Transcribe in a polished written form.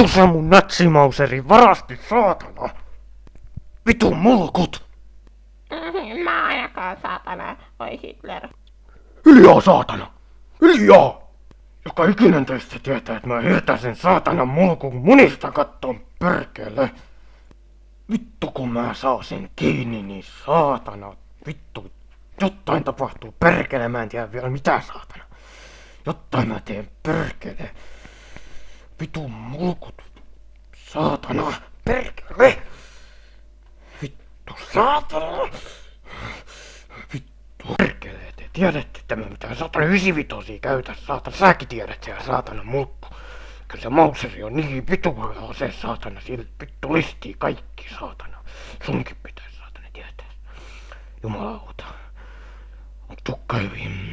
Vittu sä mun natsimauseri varasti, saatana! Vitun mulkut! Mä ainakaan, saatana. Oi Hitler. Hiljaa, saatana! Hiljaa! Joka ikinen teistä tietää, että mä hirtän sen saatanan mulkun munista kattoon, perkele! Vittu kun mä saan sen kiinni, niin saatana! Vittu! Jotain tapahtuu, perkele! Mä en tiedä vielä mitä, saatana! Jotain mä teen, perkele! Vitun mulkut! Saatana! Perkele! Vittu, saatana! Vittu, perkele! Te tiedätte, että mä mitään saatana 95 käytä, saatana! Säkin tiedät siellä, saatana mulkku! Kyllä se mauseri on niin vitu hyvä ase, saatana! Sillä vittu listii kaikki, saatana! Sunkin pitäisi, saatana, tietää! Jumalauta! Tuu hyvin.